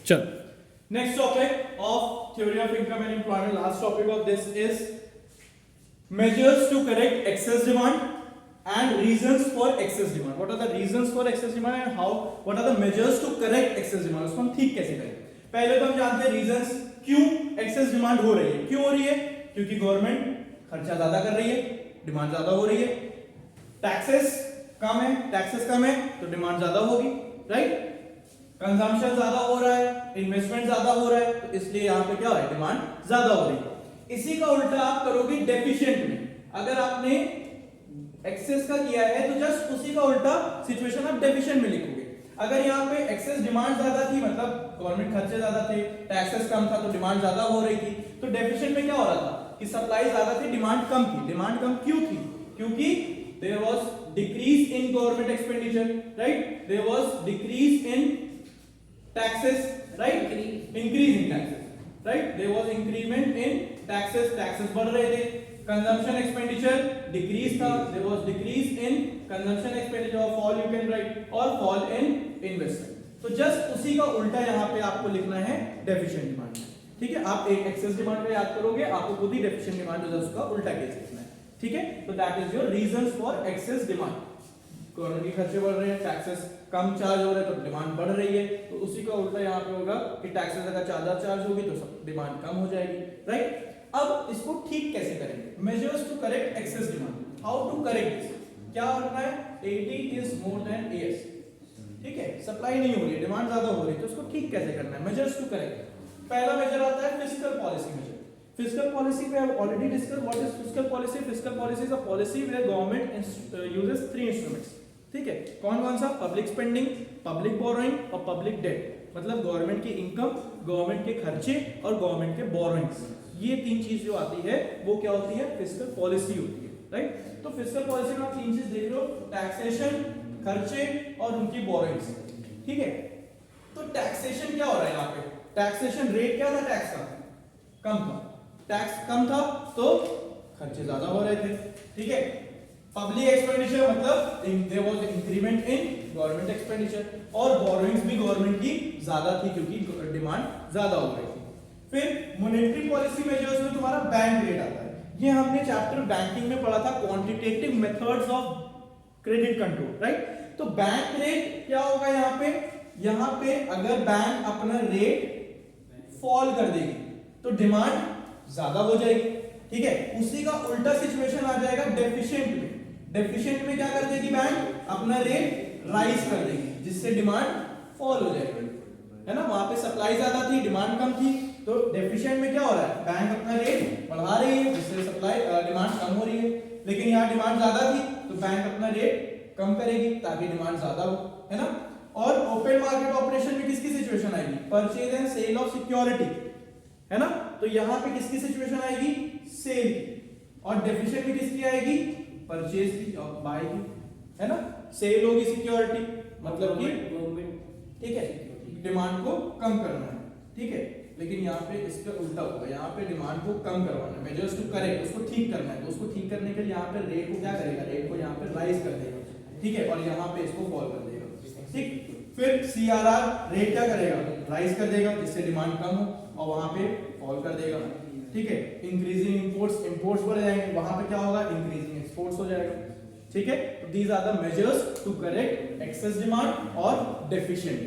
चल Next topic of theory of income and employment. Last topic of this is measures to correct excess demand and reasons for excess demand. What are the reasons for excess demand and how? What are the measures to correct excess demand? उसको हम ठीक कैसे करें? पहले तो हम जानते हैं reasons क्यों excess demand हो रही है. क्यों हो रही है? क्योंकि गवर्नमेंट खर्चा ज्यादा कर रही है, डिमांड ज्यादा हो रही है. टैक्सेस कम है तो डिमांड ज्यादा होगी, राइट? कंजम्पशन ज्यादा हो रहा है, इन्वेस्टमेंट ज्यादा हो रहा है, तो इसलिए यहाँ पे क्या हो रहा है, डिमांड ज्यादा हो रही है. इसी का उल्टा आप करोगे डेफिशिएंट में. अगर आपने एक्सेस का किया है तो जस्ट उसी का उल्टा सिचुएशन आप डेफिशिएंट में लिखोगे. अगर यहाँ पे एक्सेस डिमांड ज्यादा थी, मतलब गवर्नमेंट खर्चे ज्यादा थे, टैक्सेस कम था तो डिमांड ज्यादा हो रही थी, तो डेफिशिएंट में क्या हो रहा था कि सप्लाई ज्यादा थी, डिमांड कम थी. डिमांड कम क्यों थी? क्योंकि there was decrease in government expenditure, right? There was decrease in taxes, right? Increase in taxes, right? There was increment in taxes. Taxes बढ़ रहे थे. Consumption expenditure decrease था. There was decrease in consumption expenditure, or fall you can write, or fall in investment. तो just उसी का उल्टा यहाँ पे आपको लिखना है deficient demand. ठीक है? आप एक excess demand का याद करोगे, आपको खुद ही deficient demand जो है उसका उल्टा केस लिखना है. ठीक है? तो that is your reasons for excess demand. Government के खर्चे बढ़ रहे हैं, टैक्सेस कम चार्ज हो रहे हैं तो डिमांड बढ़ रही है. तो उसी का उल्टा यहाँ पे होगा कि टैक्सेस अगर ज्यादा चार्ज होगी तो डिमांड कम हो जाएगी, राइट? अब इसको ठीक कैसे करेंगे? Measures to correct excess demand. How to correct this? क्या करना है? AD is more than AS. ठीक है? सप्लाई नहीं हो रही है, डिमांड ज्यादा हो रही है, तो उसको ठीक कैसे करना है? Measures to correct. पहला मेजर आता है fiscal policy measure. Fiscal policy we have already discussed. What is fiscal policy? Fiscal policy is a policy where government uses three instruments. ठीक है? कौन कौन सा? पब्लिक स्पेंडिंग, पब्लिक बोरोइंग और public debt. मतलब गवर्नमेंट की इनकम, गवर्नमेंट के खर्चे और गवर्नमेंट के बोरोइंग्स. ये तीन चीज जो आती है वो क्या होती है? फिस्कल पॉलिसी होती है, राइट? तो फिस्कल पॉलिसी में आप तीन चीज देख रहे हो, टैक्सेशन, खर्चे और उनकी बोरोइंग्स. ठीक है? तो टैक्सेशन क्या हो रहा है यहाँ पे? टैक्सेशन रेट क्या था टैक्स का? कम था. टैक्स कम था तो खर्चे ज्यादा हो रहे थे. ठीक है? पब्लिक एक्सपेंडिचर मतलब there was increment in government expenditure, और बोरोइंग्स भी गवर्नमेंट की ज्यादा थी क्योंकि डिमांड ज्यादा हो रही थी. फिर मॉनेटरी पॉलिसी मेजर्स में तुम्हारा बैंक रेट आता है. ये हमने चैप्टर बैंकिंग में पढ़ा था, quantitative methods of credit control, right? तो बैंक रेट क्या होगा यहाँ पे? यहाँ पे अगर बैंक अपना रेट फॉल कर देगी तो डिमांड ज्यादा हो जाएगी. ठीक है? उसी का उल्टा सिचुएशन आ जाएगा डेफिशिएंट में. डेफिशिएंट में क्या कर देगी बैंक? अपना रेट राइज कर देगी, जिससे डिमांड फॉल हो जाएगी, है ना? वहां पे सप्लाई ज्यादा थी, डिमांड कम थी, तो डेफिशिएंट में क्या हो रहा है? बैंक अपना रेट बढ़ा रही है, जिससे सप्लाई डिमांड कम हो रही है. लेकिन यहाँ डिमांड ज्यादा थी तो बैंक अपना रेट कम करेगी ताकि डिमांड ज्यादा हो, है ना? और ओपन मार्केट ऑपरेशन में किसकी सिचुएशन आएगी? Purchase and sale of security, है ना? तो यहां पे किसकी सिचुएशन आएगी? सेल की. और डेफिशिएंट में किसकी आएगी? परचेज की और बाय की, है ना? सेल होगी सिक्योरिटी, मतलब कि गवर्नमेंट, ठीक है, डिमांड को कम करना है. ठीक है? लेकिन यहाँ पे इसका उल्टा होगा. यहाँ पे डिमांड को कम करवाना है, मेजर्स टू करेक्ट, उसको ठीक करना है. तो उसको ठीक करने के लिए यहाँ पे रेट को क्या करेगा? रेट को यहाँ पे राइज कर देगा. ठीक है? और यहाँ पे इसको फॉल कर देगा. ठीक? फिर CRR रेट क्या करेगा? राइज कर देगा, जिससे डिमांड कम हो, और वहां पे फॉल कर देगा. ठीक है? इंक्रीजिंग इंपोर्ट्स बढ़ जाएंगे, वहां पे क्या होगा? इंक्रीजिंग एक्सपोर्ट्स हो जाएगा. ठीक है? तो these are the measures to correct excess demand और डेफिशिएंट.